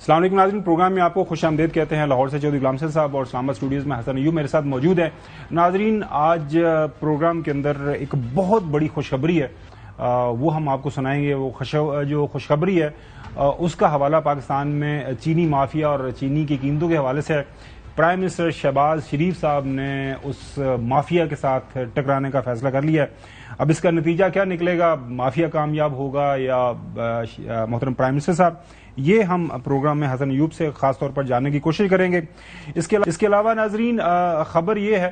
السلام علیکم ناظرین، پروگرام میں آپ کو خوش آمدید کہتے ہیں۔ لاہور سے چودھری غلام حسین صاحب اور اسلام آباد اسٹوڈیوز میں حسن ایوب میرے ساتھ موجود ہیں۔ ناظرین، آج پروگرام کے اندر ایک بہت بڑی خوشخبری ہے، وہ ہم آپ کو سنائیں گے۔ وہ جو خوشخبری ہے اس کا حوالہ پاکستان میں چینی مافیا اور چینی کی قیمتوں کے حوالے سے ہے۔ پرائم منسٹر شہباز شریف صاحب نے اس مافیا کے ساتھ ٹکرانے کا فیصلہ کر لیا ہے۔ اب اس کا نتیجہ کیا نکلے گا، مافیا کامیاب ہوگا یا محترم پرائم منسٹر صاحب، یہ ہم پروگرام میں حسن ایوب سے خاص طور پر جاننے کی کوشش کریں گے۔ اس کے علاوہ ناظرین، خبر یہ ہے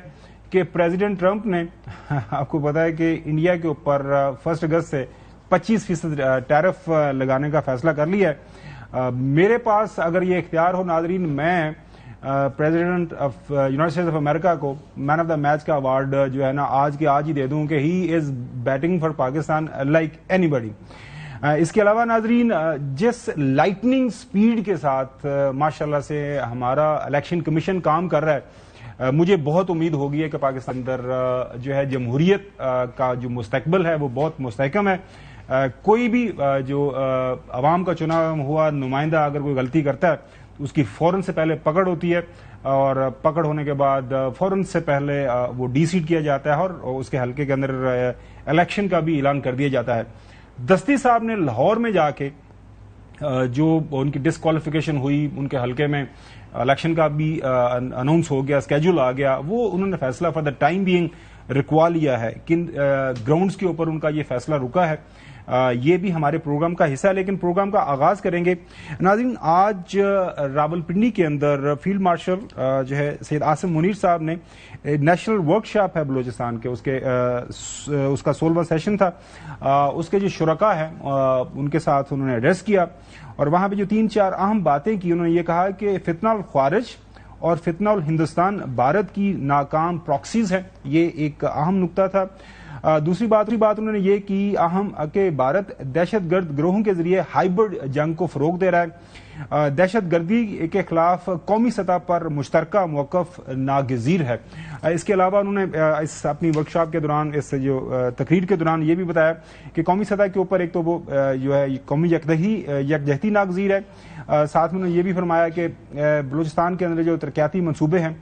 کہ پریزیڈنٹ ٹرمپ نے آپ کو پتا ہے کہ انڈیا کے اوپر 1 اگست سے 25% ٹیرف لگانے کا فیصلہ کر لیا ہے۔ میرے پاس اگر یہ اختیار ہو ناظرین، میں president of United States of امریکہ کو مین آف دا میچ کا ایوارڈ جو ہے نا آج ہی دے دوں کہ ہی از batting for Pakistan like anybody. اس کے علاوہ ناظرین، جس لائٹننگ سپیڈ کے ساتھ ماشاءاللہ سے ہمارا الیکشن کمیشن کام کر رہا ہے، مجھے بہت امید ہوگی ہے کہ پاکستان اندر جو ہے جمہوریت کا جو مستقبل ہے وہ بہت مستحکم ہے۔ کوئی بھی جو عوام کا چنا ہوا نمائندہ اگر کوئی غلطی کرتا ہے اس کی فوراً سے پہلے پکڑ ہوتی ہے، اور پکڑ ہونے کے بعد فوراً سے پہلے وہ ڈی سیٹ کیا جاتا ہے اور اس کے حلقے کے اندر الیکشن کا بھی اعلان کر دیا جاتا ہے۔ دستی صاحب نے لاہور میں جا کے جو ان کی ڈسکوالیفیکیشن ہوئی، ان کے حلقے میں الیکشن کا بھی اناؤنس ہو گیا، اسکیجول آ گیا، وہ انہوں نے فیصلہ فار دا ٹائم بینگ رکوا لیا ہے۔ کن گراؤنڈز کے اوپر ان کا یہ فیصلہ رکا ہے، یہ بھی ہمارے پروگرام کا حصہ ہے۔ لیکن پروگرام کا آغاز کریں گے ناظرین، آج راولپنڈی کے اندر فیلڈ مارشل جو ہے سید عاصم منیر صاحب نے نیشنل ورک شاپ ہے بلوچستان کے، اس کا 16واں سیشن تھا، اس کے جو شرکاء ہیں ان کے ساتھ انہوں نے ایڈریس کیا، اور وہاں پہ جو 3-4 اہم باتیں کی، انہوں نے یہ کہا کہ فتنہ الخوارج اور فتنہ الہندوستان بھارت کی ناکام پراکسیز ہیں، یہ ایک اہم نقطہ تھا۔ دوسری بات انہوں نے یہ کی اہم کہ بھارت دہشت گرد گروہوں کے ذریعے ہائبرڈ جنگ کو فروغ دے رہا ہے، دہشت گردی کے خلاف قومی سطح پر مشترکہ موقف ناگزیر ہے۔ اس کے علاوہ انہوں نے اس اپنی ورکشاپ کے دوران، اس جو تقریر کے دوران یہ بھی بتایا کہ قومی سطح کے اوپر ایک تو وہ جو ہے قومی یکجہتی ناگزیر ہے، ساتھ میں انہوں نے یہ بھی فرمایا کہ بلوچستان کے اندر جو ترقیاتی منصوبے ہیں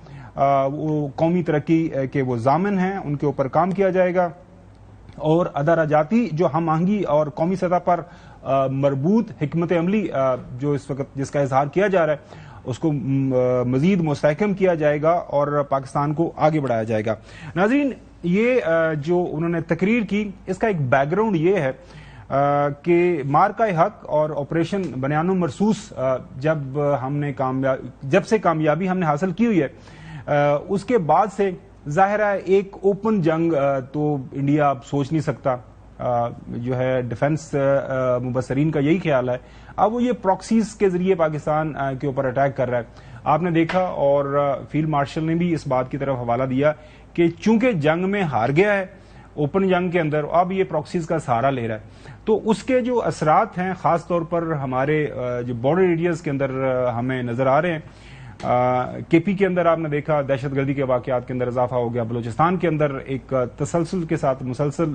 وہ قومی ترقی کے وہ ضامن ہیں، ان کے اوپر کام کیا جائے گا، اور ادارہ جاتی جو ہم آہنگی اور قومی سطح پر مربوط حکمت عملی جو اس وقت جس کا اظہار کیا جا رہا ہے اس کو مزید مستحکم کیا جائے گا اور پاکستان کو آگے بڑھایا جائے گا۔ ناظرین، یہ جو انہوں نے تقریر کی، اس کا ایک بیک گراؤنڈ یہ ہے کہ مارکہ حق اور آپریشن بنیان و مرصوص جب سے کامیابی ہم نے حاصل کی ہوئی ہے، اس کے بعد سے ظاہر ہے ایک اوپن جنگ تو انڈیا اب سوچ نہیں سکتا، جو ہے ڈیفنس مبصرین کا یہی خیال ہے۔ اب وہ یہ پراکسیز کے ذریعے پاکستان کے اوپر اٹیک کر رہا ہے۔ آپ نے دیکھا اور فیلڈ مارشل نے بھی اس بات کی طرف حوالہ دیا کہ چونکہ جنگ میں ہار گیا ہے اوپن جنگ کے اندر، اب یہ پراکسیز کا سہارا لے رہا ہے، تو اس کے جو اثرات ہیں خاص طور پر ہمارے جو بارڈر ایریاز کے اندر ہمیں نظر آ رہے ہیں۔ کے پی کے اندر آپ نے دیکھا دہشت گردی کے واقعات کے اندر اضافہ ہو گیا، بلوچستان کے اندر ایک تسلسل کے ساتھ مسلسل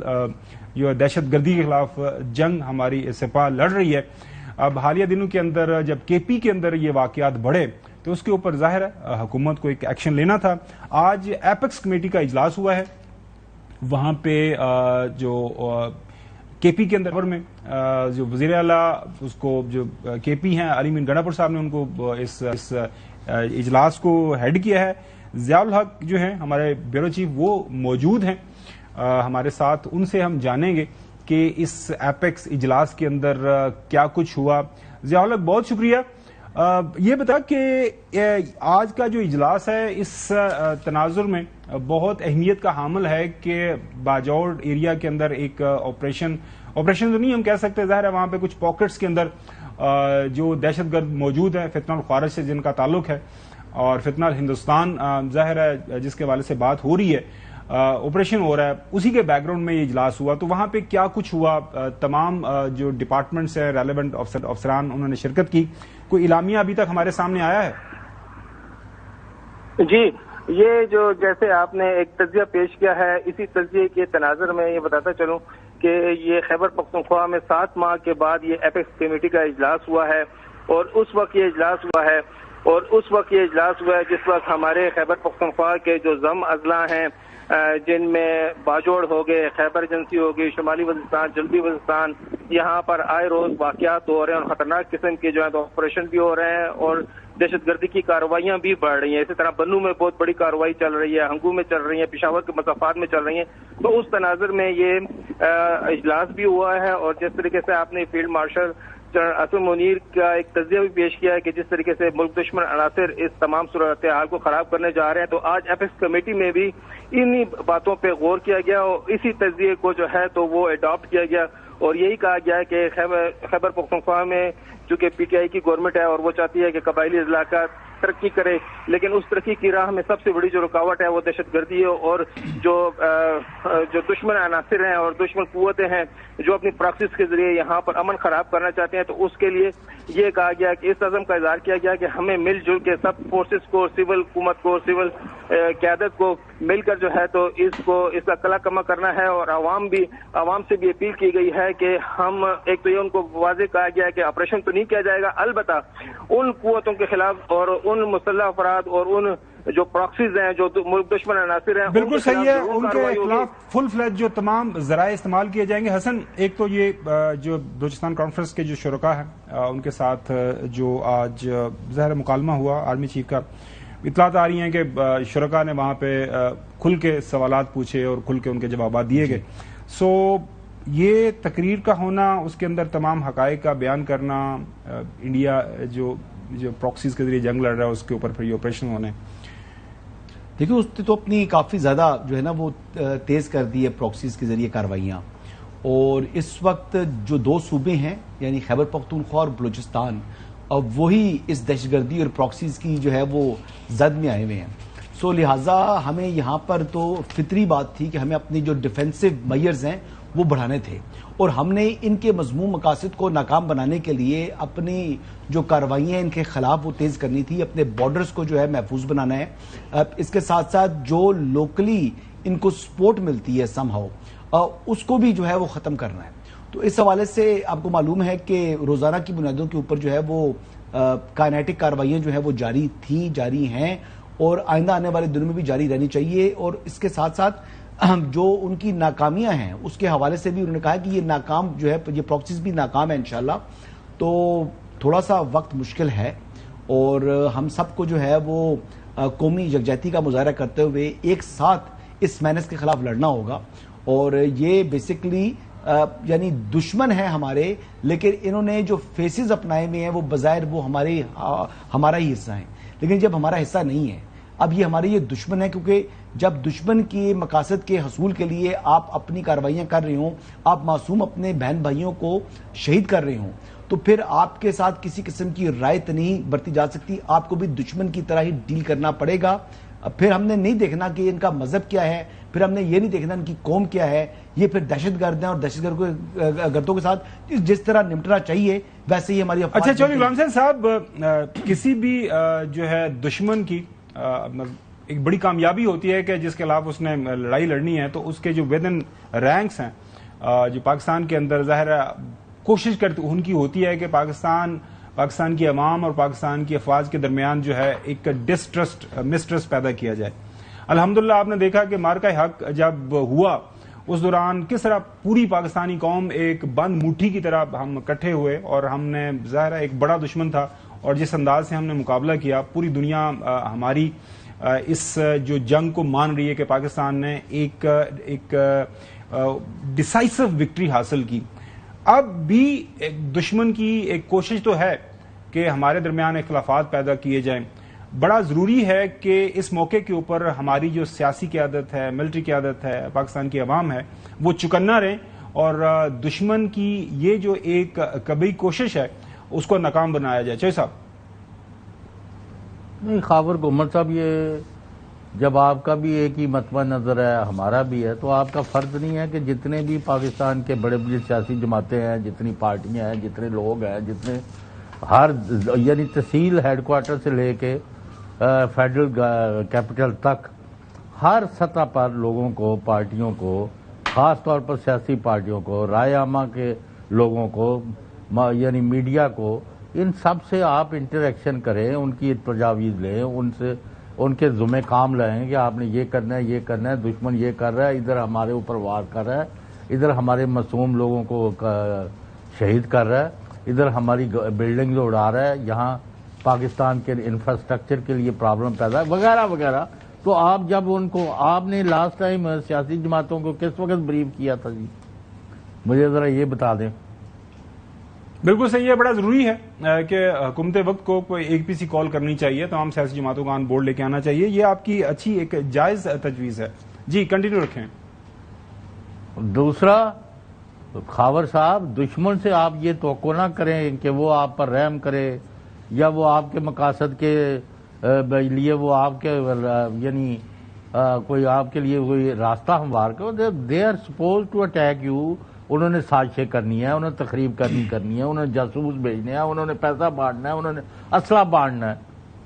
جو دہشت گردی کے خلاف جنگ ہماری سپاہ لڑ رہی ہے۔ اب حالیہ دنوں کے اندر جب کے پی کے اندر یہ واقعات بڑھے تو اس کے اوپر ظاہر ہے حکومت کو ایک ایکشن لینا تھا۔ آج ایپیکس کمیٹی کا اجلاس ہوا ہے، وہاں پہ جو کے پی کے اندر میں جو وزیر اعلیٰ اس کو جو کے پی ہیں علی مین گنڈا پور صاحب نے ان کو اس اجلاس کو ہیڈ کیا ہے۔ ضیاء الحق جو ہیں ہمارے بیورو چیف وہ موجود ہیں ہمارے ساتھ، ان سے ہم جانیں گے کہ اس ایپیکس اجلاس کے اندر کیا کچھ ہوا۔ ضیاء الحق بہت شکریہ۔ یہ بتا کہ آج کا جو اجلاس ہے اس تناظر میں بہت اہمیت کا حامل ہے کہ باجوڑ ایریا کے اندر ایک آپریشن تو نہیں ہم کہہ سکتے، ظاہر ہے وہاں پہ کچھ پاکٹس کے اندر جو دہشت گرد موجود ہیں فتنہ الخوارج سے جن کا تعلق ہے، اور فتنہ ہندوستان ظاہر ہے جس کے حوالے سے بات ہو رہی ہے، آپریشن ہو رہا ہے، اسی کے بیک گراؤنڈ میں یہ اجلاس ہوا۔ تو وہاں پہ کیا کچھ ہوا، تمام جو ڈپارٹمنٹس ہیں ریلیونٹ افسران انہوں نے شرکت کی، کوئی اعلامیہ ابھی تک ہمارے سامنے آیا ہے؟ جی، یہ جو جیسے آپ نے ایک تجزیہ پیش کیا ہے، اسی تجزیے کے تناظر میں یہ بتاتا چلوں کہ یہ خیبر پختونخوا میں 7 ماہ کے بعد یہ ایپیکس کمیٹی کا اجلاس ہوا ہے، اور اس وقت یہ اجلاس ہوا ہے جس وقت ہمارے خیبر پختونخوا کے جو ضم اضلاع ہیں جن میں باجوڑ ہو گئے، خیبر ایجنسی ہو گئی، شمالی وزیرستان، جنوبی وزیرستان، یہاں پر آئے روز واقعات ہو رہے ہیں اور خطرناک قسم کے جو ہے آپریشن بھی ہو رہے ہیں اور دہشت گردی کی کارروائیاں بھی بڑھ رہی ہیں. اسی طرح بنو میں بہت بڑی کارروائی چل رہی ہے، ہنگو میں چل رہی ہے، پشاور کے مسافات میں چل رہی ہیں. تو اس تناظر میں یہ اجلاس بھی ہوا ہے اور جس طریقے سے آپ نے فیلڈ مارشل اسم منیر کا ایک تجزیہ بھی پیش کیا ہے کہ جس طریقے سے ملک دشمن عناصر اس تمام صورتحال کو خراب کرنے جا رہے ہیں، تو آج ایپیکس کمیٹی میں بھی انہی باتوں پہ غور کیا گیا اور اسی تجزیے کو جو ہے تو وہ اڈاپٹ کیا گیا اور یہی کہا گیا ہے کہ خیبر پختونخوا میں چونکہ پی ٹی آئی کی گورنمنٹ ہے اور وہ چاہتی ہے کہ قبائلی اضلاع کا ترقی کرے، لیکن اس ترقی کی راہ میں سب سے بڑی جو رکاوٹ ہے وہ دہشت گردی ہے اور جو دشمن عناصر ہیں اور دشمن قوتیں ہیں جو اپنی پراکسس کے ذریعے یہاں پر امن خراب کرنا چاہتے ہیں. تو اس کے لیے یہ کہا گیا کہ اس عزم کا اظہار کیا گیا کہ ہمیں مل جل کے سب فورسز کو، سول حکومت کو، سول قیادت کو مل کر جو ہے تو اس کا کلا کما کرنا ہے اور عوام سے بھی اپیل کی گئی ہے کہ ہم ایک تو یہ ان کو واضح کہا گیا ہے کہ آپریشن تو نہیں کیا جائے گا، البتہ ان قوتوں کے خلاف اور ان مسلح افراد اور ان جو پراکسیز ہیں جو ملک دشمن عناصر ہیں بالکل صحیح ہے، ان کے خلاف فل فلیج جو تمام ذرائع استعمال کیے جائیں گے. حسن، ایک تو یہ جو بلوچستان کانفرنس کے جو شرکاء ہیں ان کے ساتھ جو آج ظاہر مکالمہ ہوا آرمی چیف کا، اطلاعات آ رہی ہیں کہ شرکاء نے وہاں پہ کھل کے سوالات پوچھے اور کھل کے ان کے جوابات دیے گئے. سو یہ تقریر کا ہونا، اس کے اندر تمام حقائق کا بیان کرنا، انڈیا جو پراکسیز کے ذریعے جنگ لڑ رہا ہے اس کے اوپر پھر یہ آپریشن ہونے، دیکھیں اس نے تو اپنی کافی زیادہ جو ہے نا وہ تیز کر دی ہے پراکسیز کے ذریعے کاروائیاں. اور اس وقت جو دو صوبے ہیں یعنی خیبر پختونخوا اور بلوچستان، اب وہی اس دہشت گردی اور پراکسیز کی جو ہے وہ زد میں آئے ہوئے ہیں. سو لہٰذا ہمیں یہاں پر تو فطری بات تھی کہ ہمیں اپنی جو ڈیفینسو میئرز ہیں وہ بڑھانے تھے اور ہم نے ان کے مضمون مقاصد کو ناکام بنانے کے لیے اپنی جو کارروائیاں ان کے خلاف وہ تیز کرنی تھی، اپنے بارڈرز کو جو ہے محفوظ بنانا ہے. اس کے ساتھ ساتھ جو لوکلی ان کو سپورٹ ملتی ہے سم ہاؤ اس کو بھی جو ہے وہ ختم کرنا ہے. تو اس حوالے سے آپ کو معلوم ہے کہ روزانہ کی بنیادوں کے اوپر جو ہے وہ کائنیٹک کارروائیاں جو ہے وہ جاری تھیں، جاری ہیں اور آئندہ آنے والے دنوں میں بھی جاری رہنی چاہیے. اور اس کے ساتھ ساتھ جو ان کی ناکامیاں ہیں اس کے حوالے سے بھی انہوں نے کہا کہ یہ ناکام جو ہے یہ پراکسیز بھی ناکام ہے انشاءاللہ. تو تھوڑا سا وقت مشکل ہے اور ہم سب کو جو ہے وہ قومی یکجہتی کا مظاہرہ کرتے ہوئے ایک ساتھ اس مینس کے خلاف لڑنا ہوگا. اور یہ بیسکلی یعنی دشمن ہے ہمارے، لیکن انہوں نے جو فیسز اپنائے ہوئے ہیں وہ بظاہر وہ ہمارا ہی حصہ ہیں، لیکن جب ہمارا حصہ نہیں ہے اب یہ ہمارے یہ دشمن ہے. کیونکہ جب دشمن کے مقاصد کے حصول کے لیے آپ اپنی کارروائیاں کر رہے ہوں، آپ معصوم اپنے بہن بھائیوں کو شہید کر رہے ہوں، تو پھر آپ کے ساتھ کسی قسم کی رعایت نہیں برتی جا سکتی، آپ کو بھی دشمن کی طرح ہی ڈیل کرنا پڑے گا. پھر ہم نے نہیں دیکھنا کہ ان کا مذہب کیا ہے، پھر ہم نے یہ نہیں دیکھنا ان کی قوم کیا ہے، یہ پھر دہشت گرد ہیں اور دہشت گردوں کے ساتھ جس طرح نمٹنا چاہیے ویسے ہی ہماری اچھا چودھری غلام حسین صاحب، کسی بھی جو ہے دشمن کی ایک بڑی کامیابی ہوتی ہے کہ جس کے خلاف اس نے لڑائی لڑنی ہے تو اس کے جو ود ان رینکس ہیں جو پاکستان کے اندر ظاہر کوشش کرتی ان کی ہوتی ہے کہ پاکستان کی عوام اور پاکستان کی افواج کے درمیان جو ہے ایک مسٹرسٹ پیدا کیا جائے. الحمدللہ آپ نے دیکھا کہ مارکہ حق جب ہوا اس دوران کس طرح پوری پاکستانی قوم ایک بند مٹھی کی طرح ہم اکٹھے ہوئے اور ہم نے ظاہر ایک بڑا دشمن تھا اور جس انداز سے ہم نے مقابلہ کیا، پوری دنیا ہماری اس جو جنگ کو مان رہی ہے کہ پاکستان نے ایک ڈیسائسو وکٹری حاصل کی. اب بھی دشمن کی ایک کوشش تو ہے کہ ہمارے درمیان اختلافات پیدا کیے جائیں. بڑا ضروری ہے کہ اس موقع کے اوپر ہماری جو سیاسی قیادت ہے، ملٹری قیادت ہے، پاکستان کی عوام ہے، وہ چکنا رہیں اور دشمن کی یہ جو ایک کبھی کوشش ہے اس کو ناکام بنایا جائے. چوہے صاحب. نہیں خاور گمر صاحب، یہ جب آپ کا بھی ایک ہی متبہ نظر ہے، ہمارا بھی ہے، تو آپ کا فرض نہیں ہے کہ جتنے بھی پاکستان کے بڑے بڑے سیاسی جماعتیں ہیں، جتنی پارٹیاں ہیں، جتنے لوگ ہیں، جتنے ہر یعنی تحصیل ہیڈ کوارٹر سے لے کے فیڈرل کیپٹل تک ہر سطح پر لوگوں کو، پارٹیوں کو، خاص طور پر سیاسی پارٹیوں کو، رائے عامہ کے لوگوں کو، یعنی میڈیا کو ان سب سے آپ انٹریکشن کریں، ان کی تجاویز لیں، ان سے ان کے ذمہ کام لیں کہ آپ نے یہ کرنا ہے، یہ کرنا ہے، دشمن یہ کر رہا ہے، ادھر ہمارے اوپر وار کر رہا ہے، ادھر ہمارے معصوم لوگوں کو شہید کر رہا ہے، ادھر ہماری بلڈنگ اڑا رہا ہے، یہاں پاکستان کے انفراسٹرکچر کے لیے پرابلم پیدا ہے وغیرہ وغیرہ. تو آپ جب ان کو آپ نے لاسٹ ٹائم سیاسی جماعتوں کو کس وقت بریف کیا تھا جی؟ مجھے ذرا یہ بتا دیں. بالکل صحیح ہے. بڑا ضروری ہے کہ حکومت وقت کو کوئی ایک PCC کال کرنی چاہیے، تمام سیاسی جماعتوں کو آن بورڈ لے کے آنا چاہیے. یہ آپ کی اچھی ایک جائز تجویز ہے. جی کنٹینیو رکھیں. دوسرا، خاور صاحب، دشمن سے آپ یہ توقع نہ کریں کہ وہ آپ پر رحم کرے یا وہ آپ کے مقاصد کے لیے وہ آپ کے یعنی کوئی آپ کے لیے کوئی راستہ ہموار کرو. They are suppose to attack you. انہوں نے سازشیں کرنی ہے، انہوں نے تخریب کرنی ہے، انہوں نے جاسوس بھیجنے ہیں، انہوں نے پیسہ بانٹنا ہے، انہوں نے اسلحہ بانٹنا ہے،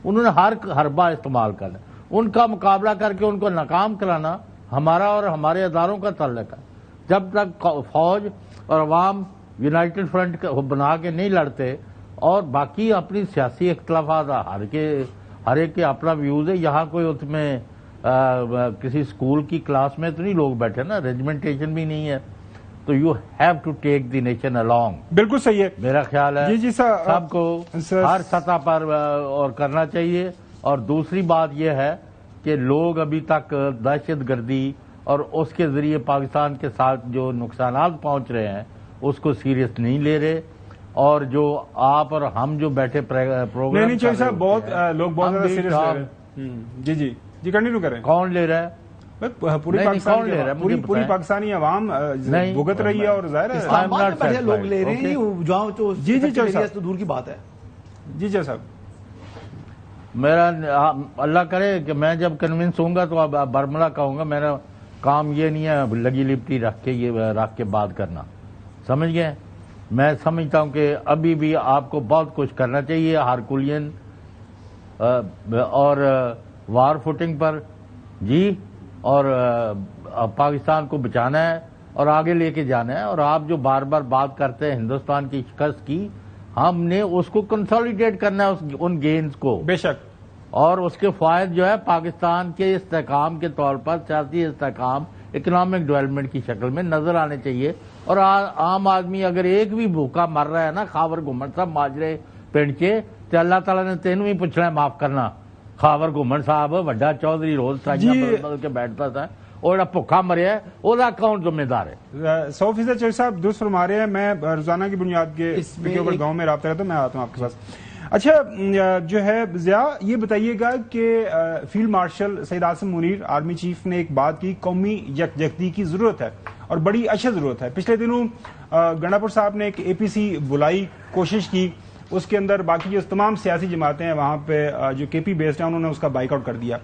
انہوں نے ہر حربہ استعمال کرنا ہے. ان کا مقابلہ کر کے ان کو ناکام کرانا ہمارا اور ہمارے اداروں کا تعلق ہے. جب تک فوج اور عوام یونائٹڈ فرنٹ بنا کے نہیں لڑتے اور باقی اپنی سیاسی اختلافات ہر ایک کے اپنا ویوز ہے. یہاں کوئی اس میں کسی اسکول کی کلاس میں تو نہیں لوگ بیٹھے نا، ریجمنٹیشن بھی نہیں ہے. تو you have to take the nation along. بالکل صحیح ہے. میرا خیال ہے جی سر، سب کو ہر سطح پر اور کرنا چاہیے. اور دوسری بات یہ ہے کہ لوگ ابھی تک دہشت گردی اور اس کے ذریعے پاکستان کے ساتھ جو نقصانات پہنچ رہے ہیں اس کو سیریس نہیں لے رہے. اور جو آپ اور ہم جو بیٹھے پروگرام نہیں چاہیے صاحب، بہت لوگ بہت زیادہ سیریس لے رہے ہیں. جی کنٹینیو کریں. کون لے رہا ہے؟ پوری پاکستانی عوام بھگت رہی ہے اور ظاہر ہے لوگ لے رہے ہیں. جہاں تو جی دور کی بات ہے. جی صاحب، میرا اللہ کرے کہ میں جب کنونس ہوں گا تو اب برملا کہوں گا. میرا کام یہ نہیں ہے لگی لپٹی رکھ کے بات کرنا، سمجھ گئے. میں سمجھتا ہوں کہ ابھی بھی آپ کو بہت کچھ کرنا چاہیے ہارکولین اور وار فوٹنگ پر جی، اور پاکستان کو بچانا ہے اور آگے لے کے جانا ہے. اور آپ جو بار بار بات کرتے ہیں ہندوستان کی شکست کی، ہم نے اس کو کنسالیڈیٹ کرنا ہے ان گینز کو بے شک. اور اس کے فوائد جو ہے پاکستان کے استحکام کے طور پر سیاسی استحکام، اکنامک ڈیولپمنٹ کی شکل میں نظر آنے چاہیے. اور عام آدمی اگر ایک بھی بھوکا مر رہا ہے نا، خاور گھمن صاحب ماجرے پنڈ کے، تو اللہ تعالیٰ نے تینوں ہی پوچھنا ہے معاف کرنا. خاور گھمن صاحب وڈا چودھری روز سائیاں بدل کے بیٹھتا تھا، اور جڑا بھوکا مریا ہے وہ کون ذمہ دار ہے؟ 100% چوہدری صاحب درست فرما رہے ہیں. میں روزانہ کی بنیاد کے اوپر گاؤں میں رابطہ رہتا ہوں. میں آتا ہوں آپ کے پاس. اچھا جو ہے ضیاء، یہ بتائیے گا کہ field marshal Syed Asim Munir army chief نے ایک بات کی، قومی یکجہتی کی ضرورت ہے اور بڑی اچھی ضرورت ہے. پچھلے دنوں گنڈاپور صاحب نے ایک APC بلائی، کوشش کی، اس کے اندر باقی جو تمام سیاسی جماعتیں ہیں وہاں پہ جو KP بیسڈ ہیں انہوں نے اس کا بائیک آؤٹ کر دیا.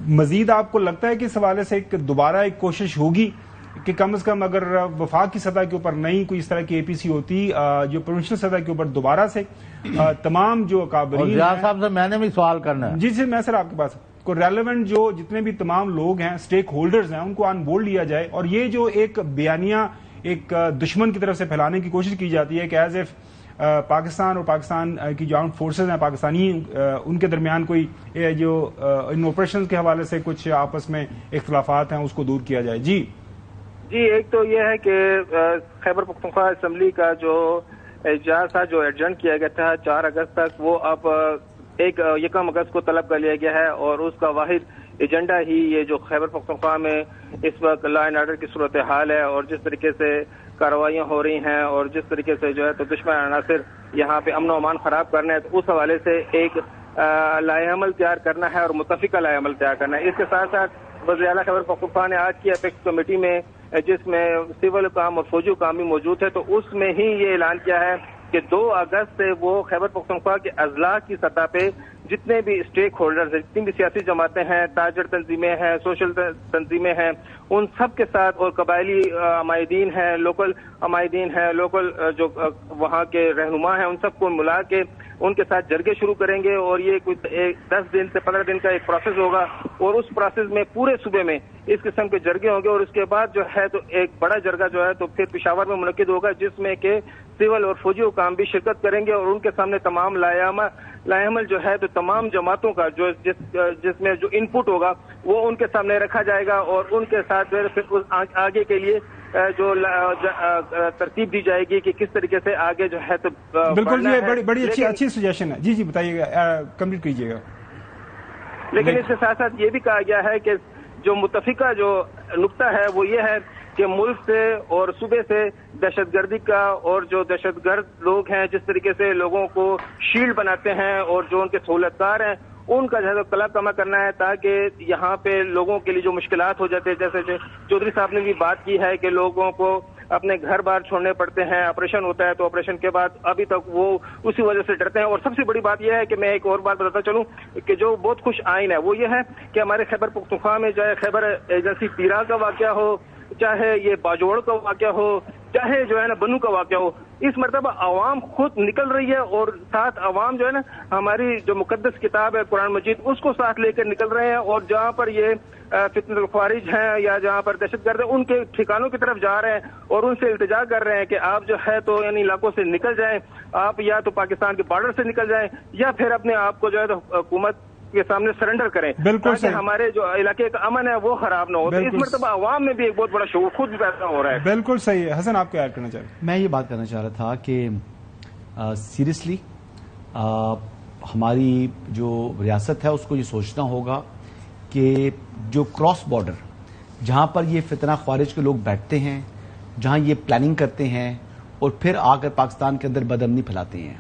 مزید آپ کو لگتا ہے کہ اس حوالے سے دوبارہ ایک کوشش ہوگی کہ کم از کم اگر وفاق کی سطح کے اوپر نہیں کوئی اس طرح کی APC ہوتی، جو پروونشل سطح کے اوپر دوبارہ سے تمام جو اکابرین ضیاء صاحب سے میں نے بھی سوال کرنا ہے. جی میں سر آپ کے پاس کوئی ریلیونٹ جو جتنے بھی تمام لوگ ہیں، اسٹیک ہولڈرز ہیں، ان کو آن بورڈ لیا جائے. اور یہ جو ایک بیانیہ ایک دشمن کی طرف سے پھیلانے کی کوشش کی جاتی ہے کہ ایز اف پاکستان اور پاکستان کی جو آرمڈ فورسز ہیں پاکستانی، ان کے درمیان کوئی جو ان آپریشن کے حوالے سے کچھ آپس میں اختلافات ہیں اس کو دور کیا جائے. جی ایک تو یہ ہے کہ خیبر پختونخوا اسمبلی کا جو اجلاس تھا جو ایڈجرن کیا گیا تھا 4 اگست تک، وہ اب 1 اگست کو طلب کر لیا گیا ہے. اور اس کا واحد ایجنڈا ہی یہ جو خیبر پختونخوا میں اس وقت لا اینڈ آرڈر کی صورتحال ہے اور جس طریقے سے کارروائیاں ہو رہی ہیں اور جس طریقے سے جو ہے تو دشمن عناصر یہاں پہ امن و امان خراب کرنا ہے، تو اس حوالے سے ایک لائحہ عمل تیار کرنا ہے اور متفقہ لائحہ عمل تیار کرنا ہے. اس کے ساتھ ساتھ وزیر اعلیٰ خیبر پختونخوا نے آج کی اپیکس کمیٹی میں، جس میں سول حکام اور فوجی حکام بھی موجود ہے، تو اس میں ہی یہ اعلان کیا ہے کہ 2 اگست سے وہ خیبر پختونخوا کے اضلاع کی سطح پہ جتنے بھی اسٹیک ہولڈرز ہیں، جتنی بھی سیاسی جماعتیں ہیں، تاجر تنظیمیں ہیں، سوشل تنظیمیں ہیں، ان سب کے ساتھ، اور قبائلی عمائدین ہیں، لوکل عمائدین ہیں، لوکل جو وہاں کے رہنما ہیں، ان سب کو ملا کے ان کے ساتھ جرگے شروع کریں گے، اور یہ کوئی 10 دن سے 15 دن کا ایک پروسیس ہوگا، اور اس پروسیس میں پورے صوبے میں اس قسم کے جرگے ہوں گے، اور اس کے بعد جو ہے تو ایک بڑا جرگہ جو ہے تو پھر پشاور میں منعقد ہوگا، جس میں کہ سول اور فوجی حکام بھی شرکت کریں گے، اور ان کے سامنے تمام لائحہ جو ہے تو تمام جماعتوں کا جو جس میں جو ان پٹ ہوگا وہ ان کے سامنے رکھا جائے گا، اور ان کے ساتھ پھر آگے کے لیے جو ترتیب دی جائے گی کہ کس طریقے سے آگے جو ہے تو بالکل جی، بڑی اچھی سجیشن ہے جی بتائیے گا، کمپلیٹ کیجیے گا۔ لیکن اس کے ساتھ ساتھ یہ بھی کہا گیا ہے کہ جو متفقہ جو نقطہ ہے وہ یہ ہے کہ ملک سے اور صوبے سے دہشت گردی کا، اور جو دہشت گرد لوگ ہیں جس طریقے سے لوگوں کو شیلڈ بناتے ہیں اور جو ان کے سہولت کار ہیں ان کا جو ہے کلا کما کرنا ہے، تاکہ یہاں پہ لوگوں کے لیے جو مشکلات ہو جاتے ہیں، جیسے چودھری صاحب نے بھی بات کی ہے کہ لوگوں کو اپنے گھر بار چھوڑنے پڑتے ہیں، آپریشن ہوتا ہے تو آپریشن کے بعد ابھی تک وہ اسی وجہ سے ڈرتے ہیں۔ اور سب سے بڑی بات یہ ہے کہ میں ایک اور بات بتاتا چلوں کہ جو بہت خوش آئین ہے وہ یہ ہے کہ ہمارے خیبر پختونخوا میں چاہے خیبر ایجنسی پیرا کا واقعہ ہو، چاہے یہ باجوڑ کا واقعہ ہو، چاہے جو ہے نا بنو کا واقعہ ہو، اس مرتبہ عوام خود نکل رہی ہے، اور ساتھ عوام جو ہے نا ہماری جو مقدس کتاب ہے قرآن مجید اس کو ساتھ لے کر نکل رہے ہیں، اور جہاں پر یہ فتنۃ الخوارج ہیں یا جہاں پر دہشت گرد ہیں ان کے ٹھکانوں کی طرف جا رہے ہیں، اور ان سے التجا کر رہے ہیں کہ آپ جو ہے تو یعنی علاقوں سے نکل جائیں، آپ یا تو پاکستان کے بارڈر سے نکل جائیں یا پھر اپنے آپ کو جو ہے تو حکومت کے سامنے سرنڈر کریں، تاکہ ہمارے جو علاقے کا امن ہے وہ خراب نہ ہو۔ تو اس مرتبہ عوام میں بھی ایک بہت بڑا شعور خود پیدا ہو رہا ہے۔ بالکل صحیح ہے۔ حسن آپ کیا ایڈ کرنا چاہیں؟ میں یہ بات کرنا چاہ رہا تھا کہ سیریسلی ہماری جو ریاست ہے اس کو یہ سوچنا ہوگا کہ جو کراس بارڈر جہاں پر یہ فتنہ خوارج کے لوگ بیٹھتے ہیں، جہاں یہ پلاننگ کرتے ہیں اور پھر آ کر پاکستان کے اندر بدامنی پھیلاتے ہیں،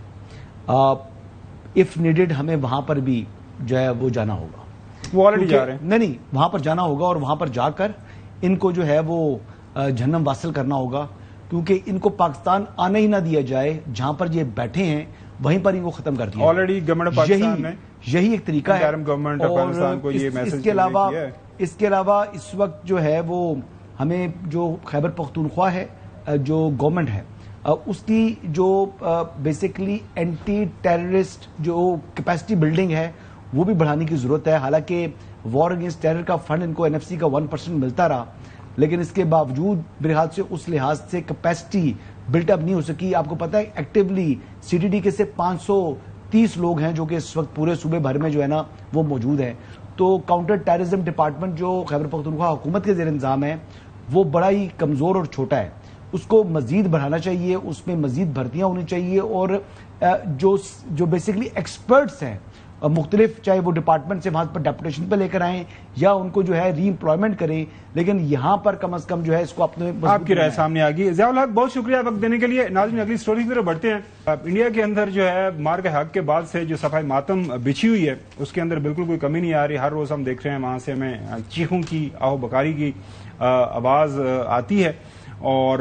اف نیڈڈ ہمیں وہاں پر بھی جو ہے وہ جانا ہوگا۔ وہ آلریڈی جا رہے ہیں۔ نہیں، وہاں پر جانا ہوگا، اور وہاں پر جا کر ان کو جو ہے وہ جہنم واصل کرنا ہوگا، کیونکہ ان کو پاکستان آنے ہی نہ دیا جائے، جہاں پر یہ بیٹھے ہیں وہیں پر ان کو ختم کر دیا۔ آلریڈی گورنمنٹ پاکستان نے یہی ایک طریقہ ہے، گورنمنٹ آف پاکستان کو یہ میسج اس کے علاوہ اس وقت جو ہے وہ ہمیں جو خیبر پختونخوا ہے جو گورنمنٹ ہے اس کی جو بیسیکلی اینٹی ٹیررسٹ جو کیپیسٹی بلڈنگ ہے وہ بھی بڑھانے کی ضرورت ہے۔ حالانکہ وار اگینسٹ ٹیرر کا فنڈ ان کو NFC کا 1% ملتا رہا، لیکن اس کے باوجود میرے خیال سے اس لحاظ سے کیپیسٹی بلٹ اپ نہیں ہو سکی۔ آپ کو پتا ہے ایکٹیولی CTD کے سے 530 لوگ ہیں جو کہ اس وقت پورے صوبے بھر میں جو ہے نا وہ موجود ہیں۔ تو کاؤنٹر ٹیررزم ڈپارٹمنٹ جو خیبر پختونخوا حکومت کے زیر انتظام ہے وہ بڑا ہی کمزور اور چھوٹا ہے، اس کو مزید بڑھانا چاہیے، اس میں مزید بھرتیاں ہونی چاہیے، اور جو بیسیکلی ایکسپرٹس ہیں مختلف، چاہے وہ ڈپارٹمنٹ سے وہاں پر ڈیپوٹیشن پہ لے کر آئیں یا ان کو جو ہے ری امپلائمنٹ کریں، لیکن یہاں پر کم از کم جو ہے اس کو اپنے آپ کی رائے سامنے آ گئی۔ ضیاء الحق بہت شکریہ وقت دینے کے لیے۔ ناظرین اگلی سٹوری کی طرف بڑھتے ہیں۔ انڈیا کے اندر جو ہے مار کے حق کے بعد سے جو صفائی ماتم بچھی ہوئی ہے اس کے اندر بالکل کوئی کمی نہیں آ رہی۔ ہر روز ہم دیکھ رہے ہیں وہاں سے ہمیں چیخوں کی، آہو بکاری کی آواز آتی ہے، اور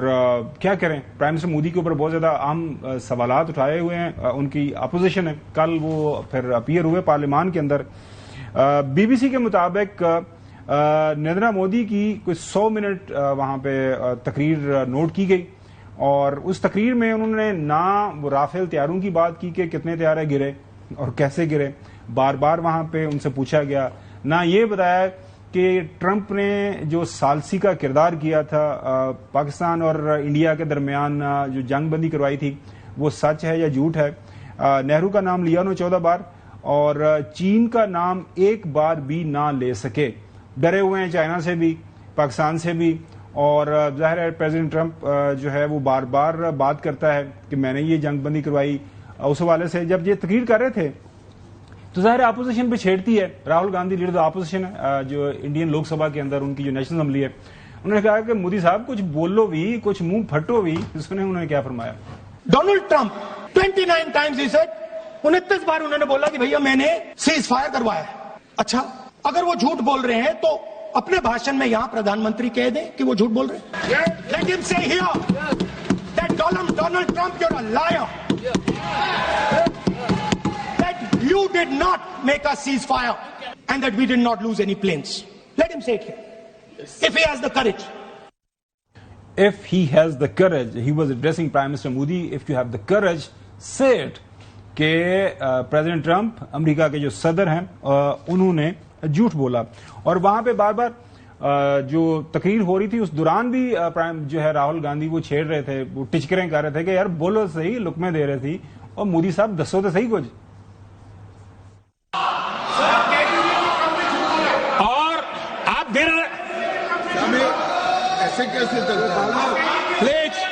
کیا کریں، پرائم منسٹر مودی کے اوپر بہت زیادہ اہم سوالات اٹھائے ہوئے ہیں، ان کی اپوزیشن ہے۔ کل وہ پھر اپیئر ہوئے پارلیمان کے اندر۔ BBC کے مطابق نریندر مودی کی کوئی 100 منٹ وہاں پہ تقریر نوٹ کی گئی، اور اس تقریر میں انہوں نے نہ وہ رافیل طیاروں کی بات کی کہ کتنے طیارے گرے اور کیسے گرے، بار بار وہاں پہ ان سے پوچھا گیا، نہ یہ بتایا کہ ٹرمپ نے جو ثالثی کا کردار کیا تھا پاکستان اور انڈیا کے درمیان جو جنگ بندی کروائی تھی وہ سچ ہے یا جھوٹ ہے۔ نہرو کا نام لیا انہوں نے 14 بار، اور چین کا نام ایک بار بھی نہ لے سکے۔ ڈرے ہوئے ہیں چائنا سے بھی، پاکستان سے بھی، اور ظاہر ہے پریزیڈنٹ ٹرمپ جو ہے وہ بار بار بات کرتا ہے کہ میں نے یہ جنگ بندی کروائی۔ اس حوالے سے جب یہ تقریر کر رہے تھے تو ظاہر اپوزیشن پہ چھیڑتی ہے۔ راہل گاندھی لیڈر اپوزیشن ہے جو انڈین لوک سبھا کے اندر ان کی جو نیشنل اسمبلی ہے، انہوں نے کہا کہ مودی صاحب کچھ بولو بھی، کچھ منہ پھٹو بھی۔ انہوں نے کیا فرمایا؟ Donald Trump 29 times he said 29 بار انہوں نے بولا کہ بھیا میں نے سیز فائر کروایا ہے۔ اچھا اگر وہ جھوٹ بول رہے ہیں تو اپنے بھاشن میں یہاں پردھان منتری کہہ دیں کہ وہ جھوٹ بول رہے ہیں۔ Let him say here that Donald Trump you're a liar. That you you did not make a ceasefire and that we did not lose any planes. Let him say it here. If he has the courage. If he has the courage, he was addressing Prime Minister Modi, if you have the courage, say it. کہ president Trump امریکہ کے جو صدر ہیں انہوں نے جھوٹ بولا. اور وہاں پہ بار بار جو تقریر ہو رہی تھی اس دوران بھی جو ہے راہل گاندھی وہ چھیڑ رہے تھے, وہ ٹچکریں کر رہے تھے کہ یار بولو صحیح, لقمے دے رہے تھی, اور مودی صاحب دسو تو صحیح کچھ. اور آپ دے رہے ایسے کیسے پلیز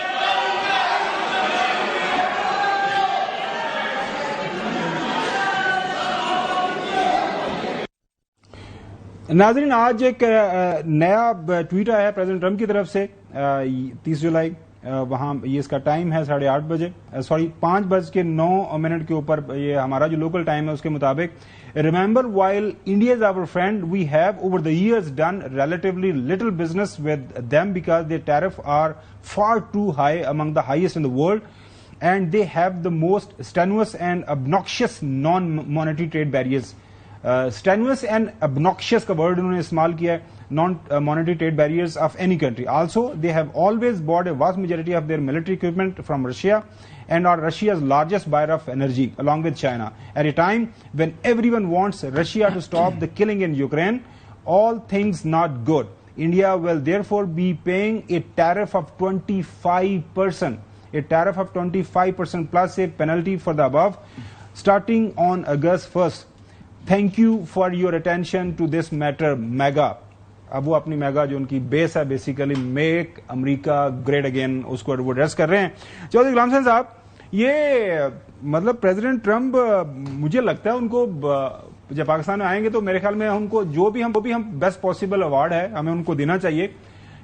ناظرین, آج ایک نیا ٹویٹ آیا ہے پریزیڈنٹ ٹرمپ کی طرف سے 30 جولائی, وہاں یہ اس کا ٹائم ہے 8:30 بجے, سوری 5:09 کے اوپر, یہ ہمارا جو لوکل ٹائم ہے اس کے مطابق. Remember while India is our friend we have over the years done relatively little business with them because they tariff are far too high among the highest in the world and they have the most strenuous and obnoxious non monetary trade barriers. Strenuous and obnoxious کا word انہوں نے استعمال کیا ہے, non monetary trade barriers of any country. Also they have always bought a vast majority of their military equipment from Russia and are Russia's largest buyer of energy along with China. At a time when everyone wants Russia to stop the killing in Ukraine, all things not good. India will therefore be paying a tariff of 25%. A tariff of 25% plus a penalty for the above starting on August 1st. Thank you for your attention to this matter, MEGA. اب وہ اپنی mega جو ان کی بیس ہے basically make امریکہ great again, اس کو وہ address کر رہے ہیں. چودھری غلام حسین صاحب, یہ مطلب پریزیڈنٹ ٹرمپ مجھے لگتا ہے ان کو جب پاکستان میں آئیں گے تو میرے خیال میں ان کو جو بھی ہم بیسٹ پاسبل ایوارڈ ہے ہمیں ان کو دینا چاہیے.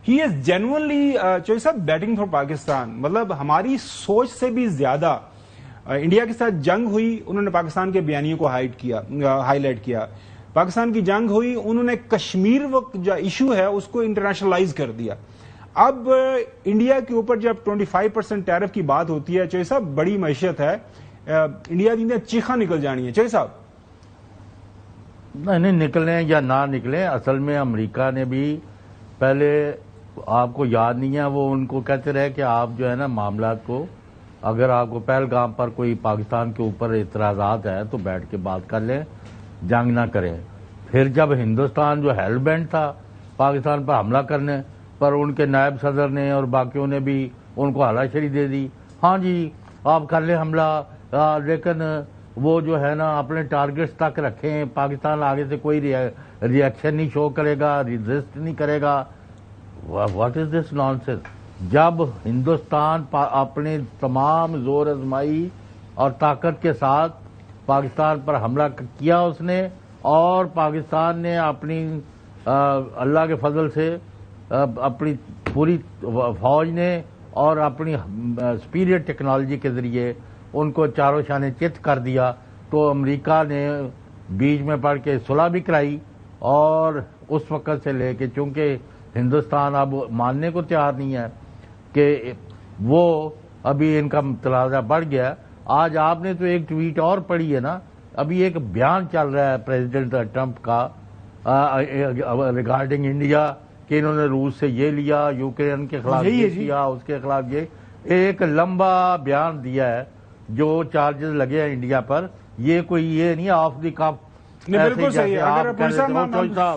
ہی از جینوئنلی چوہدری صاحب بیٹنگ فار پاکستان, مطلب ہماری سوچ سے بھی زیادہ انڈیا کے ساتھ جنگ ہوئی, انہوں نے پاکستان کے بیانیے کو ہائی لائٹ کیا. پاکستان کی جنگ ہوئی, انہوں نے کشمیر وقت جو ایشو ہے اس کو انٹرنیشنلائز کر دیا. اب انڈیا کے اوپر جب 25% ٹیرف کی بات ہوتی ہے, چوہدری صاحب بڑی معیشت ہے, انڈیا کی چیخاں نکل جانی ہے. چوہدری صاحب نہیں نکلیں یا نہ نکلیں, اصل میں امریکہ نے بھی پہلے, آپ کو یاد نہیں ہے, وہ ان کو کہتے رہے کہ آپ جو ہے نا معاملات کو, اگر آپ کو پہلگام پر کوئی پاکستان کے اوپر اعتراضات ہیں تو بیٹھ کے بات کر لیں, جنگ نہ کریں. پھر جب ہندوستان جو ہیل بینٹ تھا پاکستان پر حملہ کرنے پر, ان کے نائب صدر نے اور باقیوں نے بھی ان کو ہلاشری دے دی, ہاں جی آپ کر لیں حملہ, لیکن وہ جو ہے نا اپنے ٹارگٹس تک رکھیں, پاکستان آگے سے کوئی ری ایکشن نہیں شو کرے گا, ریزسٹ نہیں کرے گا. واٹ از دس نان سینس؟ جب ہندوستان اپنے تمام زور آزمائی اور طاقت کے ساتھ پاکستان پر حملہ کیا اس نے, اور پاکستان نے اپنی اللہ کے فضل سے اپنی پوری فوج نے اور اپنی سپیریئر ٹیکنالوجی کے ذریعے ان کو چاروں شانے چت کر دیا, تو امریکہ نے بیچ میں پڑھ کے صلح بھی کرائی. اور اس وقت سے لے کے, چونکہ ہندوستان اب ماننے کو تیار نہیں ہے کہ وہ ابھی ان کا تنازع بڑھ گیا. آج آپ نے تو ایک ٹویٹ اور پڑھی ہے نا, ابھی ایک بیان چل رہا ہے پریزیڈنٹ ٹرمپ کا ریگارڈنگ انڈیا کہ انہوں نے روس سے یہ لیا, یوکرین کے خلاف یہ کیا, اس کے خلاف یہ, ایک لمبا بیان دیا ہے جو چارجز لگے ہیں انڈیا پر. یہ کوئی یہ نہیں آف دی کپ. بالکل صحیح, اگر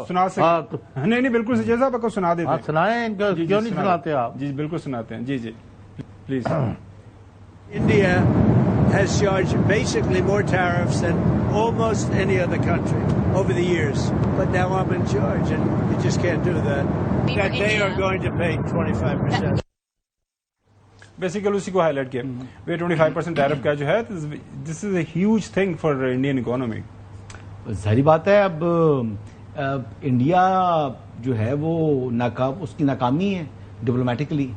سنا سکتے نہیں بالکل صحیح صاحب کو سنا دیتے ہیں. سنائیں, کیوں نہیں سناتے آپ؟ جی بالکل سناتے ہیں. جی please. India has charged basically more tariffs than almost any other country over the years. But now I'm in charge and you just can't do that. That they are going to pay 25%. Basically اسی کو high light کیا. 25% tariff کا جو ہے, this is a huge thing for Indian economy. ظاہری بات ہے, اب انڈیا جو ہے وہ اس کی ناکامی ہے ڈپلومیٹکلی.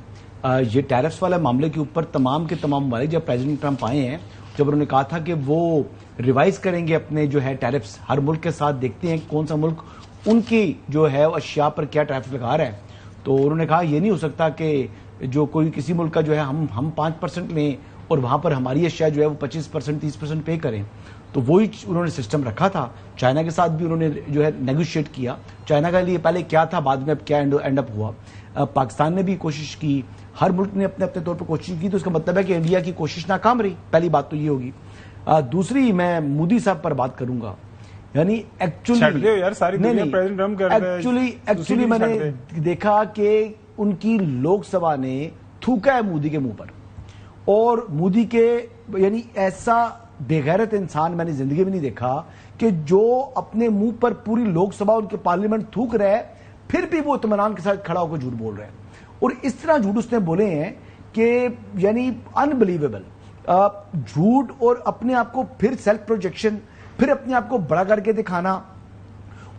یہ ٹیرفس والے معاملے کے اوپر تمام کے تمام ممالک, جب پریزیڈنٹ ٹرمپ آئے ہیں, جب انہوں نے کہا تھا کہ وہ ریوائز کریں گے اپنے جو ہے ٹیرفس ہر ملک کے ساتھ, دیکھتے ہیں کون سا ملک ان کی جو ہے اشیاء پر کیا ٹیرف لگا رہا ہے, تو انہوں نے کہا یہ نہیں ہو سکتا کہ جو کوئی کسی ملک کا جو ہے ہم 5% لیں اور وہاں پر ہماری اشیاء جو ہے وہ 25% 30% پے کریں. تو وہی انہوں نے سسٹم رکھا تھا. چائنا کے ساتھ بھی انہوں نے جو ہے نیگوشیٹ کیا. چائنا کے لیے پہلے کیا تھا, بعد میں اب کیا اینڈ اپ ہوا. پاکستان نے بھی کوشش کی, ہر ملک نے اپنے اپنے طور پر کوشش کی, تو اس کا مطلب ہے کہ انڈیا کی کوشش ناکام رہی. پہلی بات تو یہ ہوگی. دوسری, میں مودی صاحب پر بات کروں گا. یعنی ایکچولی میں نے دیکھا کہ ان کی لوک سبھا نے تھوکا ہے مودی کے منہ پر, اور مودی کے یعنی ایسا بے غیرت انسان میں نے زندگی میں نہیں دیکھا کہ جو اپنے منہ پر پوری لوک سبھا ان کے پارلیمنٹ تھوک رہے, پھر بھی وہ اطمینان کے ساتھ کھڑا ہو کر جھوٹ بول رہے ہیں. اور اس طرح جھوٹ اس نے بولے ہیں کہ یعنی انبلیویبل جھوٹ, اور اپنے آپ کو پھر سیلف پروجیکشن, پھر اپنے آپ کو بڑا کر کے دکھانا.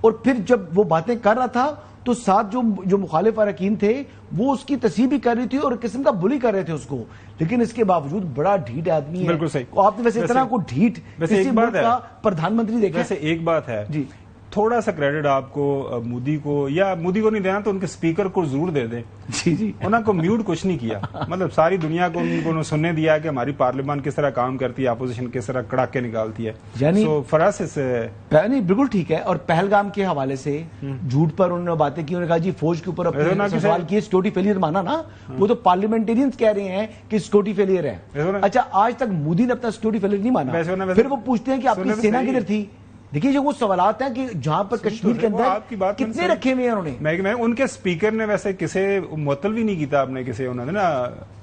اور پھر جب وہ باتیں کر رہا تھا تو ساتھ جو مخالف اراکین تھے وہ اس کی تصحیح بھی کر رہی تھی اور قسم کا بلی کر رہے تھے اس کو, لیکن اس کے باوجود بڑا ڈھیٹ آدمی ہے. بالکل صحیح. آپ نے ویسے اتنا کو ڈھیٹ کسی ملک کا پردھان منتری دیکھا. ویسے ایک بات ہے جی, تھوڑا سا کریڈٹ آپ کو مودی کو, یا مودی کو نہیں دینا تو ان کے سپیکر کو ضرور دے دیں. جی انہوں کو میوٹ کچھ نہیں کیا, مطلب ساری دنیا کو ان کو سننے دیا کہ ہماری پارلیمان کس طرح کام کرتی ہے, اپوزیشن کس طرح کڑاکے نکالتی ہے. یعنی فراس نہیں, بالکل ٹھیک ہے. اور پہلگام کے حوالے سے جھوٹ پر انہوں نے باتیں کی. انہوں نے کہا جی فوج کے اوپر اپنے سوال کیے, سیکورٹی فیلئر مانا نا. وہ تو پارلیمنٹیرینز کہہ رہے ہیں کہ سیکورٹی فیلئر ہے. اچھا, آج تک مودی نے اپنا سیکورٹی فیلئر نہیں مانا. پھر وہ پوچھتے ہیں کہ آپ کی سینا کدھر تھی. دیکھیے جو وہ سوالات ہیں کہ جہاں پر کشمیر کے اندر کتنے رکھے ہوئے ہیں انہوں نے. میں ان کے سپیکر نے ویسے کسی معطل بھی نہیں کیتا آپ نے کسی انہوں نے نا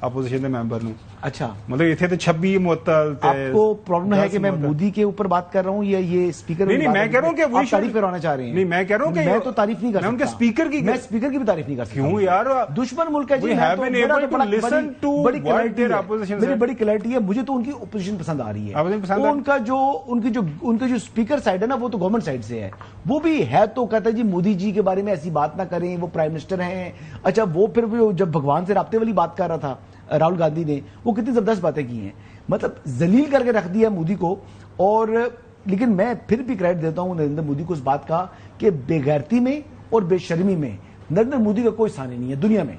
اپوزیشن کے ممبر نو. اچھا, مطلب یہ تھے تو 26 معطل تھے. آپ کو پرابلم ہے کہ میں مودی کے اوپر بات کر رہا ہوں یا یہ سپیکر؟ نہیں, میں کہہ رہا ہوں کہ وہ تعریف کروانا چاہ رہے ہیں. نہیں, میں کہہ رہا ہوں کہ میں تو تعریف نہیں کر سکتا. ان کے سپیکر کی, میں سپیکر کی بھی تعریف نہیں کر سکتا. کیوں یار, دشمن ملک ہے جی. میری بڑی کلیئرٹی ہے, مجھے تو ان کی اپوزیشن پسند آ رہی ہے. ان کی جو سپیکر سائڈ ہے نا وہ تو گورنمنٹ سائڈ سے ہے. وہ بھی ہے تو کہتا ہے جی مودی جی کے بارے میں ایسی بات نہ کریں, وہ پرائم منسٹر ہیں. اچھا, وہ پھر جب بھگوان سے رابطے والی بات کر رہا تھا راہل گاندھی نے, وہ کتنی زبردست باتیں کی ہیں. مطلب ذلیل کر کے رکھ دیا مودی کو. اور لیکن میں پھر بھی کریڈٹ دیتا ہوں نریندر مودی کو اس بات کا کہ بے غیرتی میں اور بے شرمی میں نریندر مودی کا کوئی ثانی نہیں ہے دنیا میں.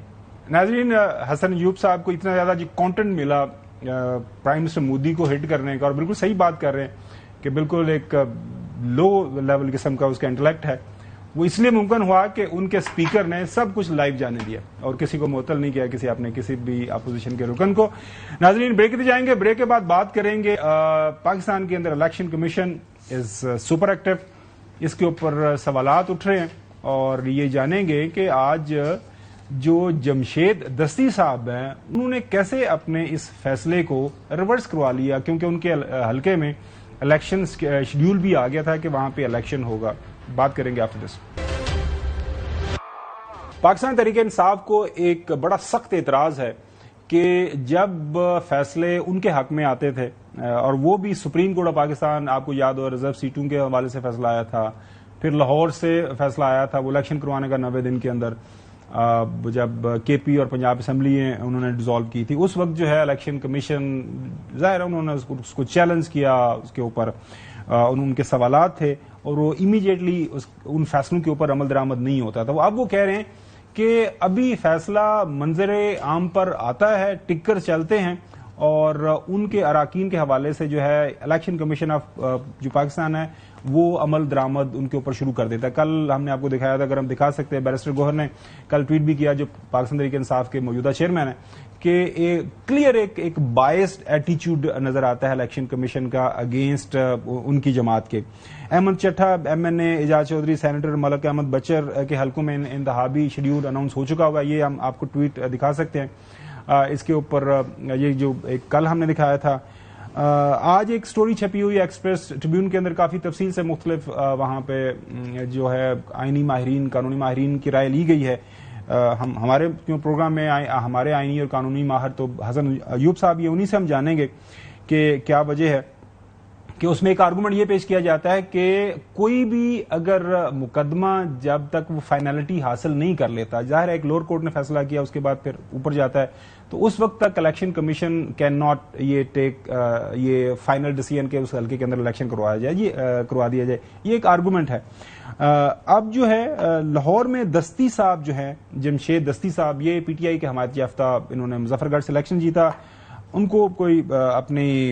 ناظرین, حسن ایوب صاحب کو اتنا زیادہ جو کانٹینٹ ملا پرائم منسٹر مودی کو ہٹ کرنے کا, اور بالکل صحیح بات کر رہے ہیں کہ بالکل ایک لو لیول قسم کا اس کا انٹلیکٹ ہے, وہ اس لیے ممکن ہوا کہ ان کے سپیکر نے سب کچھ لائیو جانے دیا اور کسی کو معطل نہیں کیا, کسی اپنے کسی بھی اپوزیشن کے رکن کو. ناظرین, بریک دے جائیں گے, بریک کے بعد بات کریں گے پاکستان کے اندر election commission is super active. اس کے اوپر سوالات اٹھ رہے ہیں اور یہ جانیں گے کہ آج جو جمشید دستی صاحب ہیں انہوں نے کیسے اپنے اس فیصلے کو ریورس کروا لیا, کیونکہ ان کے حلقے میں الیکشن شیڈیول بھی آ گیا تھا کہ وہاں پہ الیکشن ہوگا. بات کریں گے آفٹر دس. پاکستان تحریک انصاف کو ایک بڑا سخت اعتراض ہے کہ جب فیصلے ان کے حق میں آتے تھے, اور وہ بھی سپریم کورٹ آف پاکستان, آپ کو یاد ہو ریزرو سیٹوں کے حوالے سے فیصلہ آیا تھا, پھر لاہور سے فیصلہ آیا تھا وہ الیکشن کروانے کا 90 دن کے اندر, جب کے پی اور پنجاب اسمبلی انہوں نے ڈیزالو کی تھی. اس وقت جو ہے الیکشن کمیشن ظاہر ہے انہوں نے اس کو چیلنج کیا, اس کے اوپر ان کے سوالات تھے اور وہ امیڈیٹلی ان فیصلوں کے اوپر عمل درآمد نہیں ہوتا تھا. اب وہ کہہ رہے ہیں کہ ابھی فیصلہ منظر عام پر آتا ہے, ٹکر چلتے ہیں, اور ان کے اراکین کے حوالے سے جو ہے الیکشن کمیشن آف جو پاکستان ہے وہ عمل درآمد ان کے اوپر شروع کر دیتا ہے. کل ہم نے آپ کو دکھایا تھا, اگر ہم دکھا سکتے ہیں, بیرسٹر گوہر نے کل ٹویٹ بھی کیا, جو پاکستان تحریک انصاف کے موجودہ چیئرمین ہیں, کہ کلیئر ایک بائسڈ ایٹیچیوڈ نظر آتا ہے الیکشن کمیشن کا اگینسٹ ان کی جماعت کے. احمد چٹھا ایم این اے, اعجاز چودھری, سینیٹر ملک احمد بچر کے حلقوں میں انتخابی شیڈیول اناؤنس ہو چکا ہوا ہے. یہ ہم آپ کو ٹویٹ دکھا سکتے ہیں. اس کے اوپر یہ جو کل ہم نے دکھایا تھا, آج ایک سٹوری چھپی ہوئی ایکسپریس ٹریبیون کے اندر کافی تفصیل سے مختلف وہاں پہ جو ہے آئینی ماہرین, قانونی ماہرین کی رائے لی گئی ہے. ہمارے پروگرام میں ہمارے آئینی اور قانونی ماہر تو حسن ایوب صاحب, یہ انہی سے ہم جانیں گے کہ کیا وجہ ہے کہ اس میں ایک آرگومنٹ یہ پیش کیا جاتا ہے کہ کوئی بھی اگر مقدمہ جب تک وہ فائنلٹی حاصل نہیں کر لیتا, ظاہر ہے ایک لوور کورٹ نے فیصلہ کیا, اس کے بعد پھر اوپر جاتا ہے, تو اس وقت تک الیکشن کمیشن کین ناٹ یہ ٹیک یہ فائنل ڈیسیژن کے اس حلقے کے اندر الیکشن کروا دیا جائے. یہ ایک آرگومنٹ ہے. اب جو ہے لاہور میں دستی صاحب جو ہیں, جمشید دستی صاحب, یہ پی ٹی آئی کے حمایت یافتہ, انہوں نے مظفر گڑھ سے الیکشن جیتا. ان کو کوئی اپنی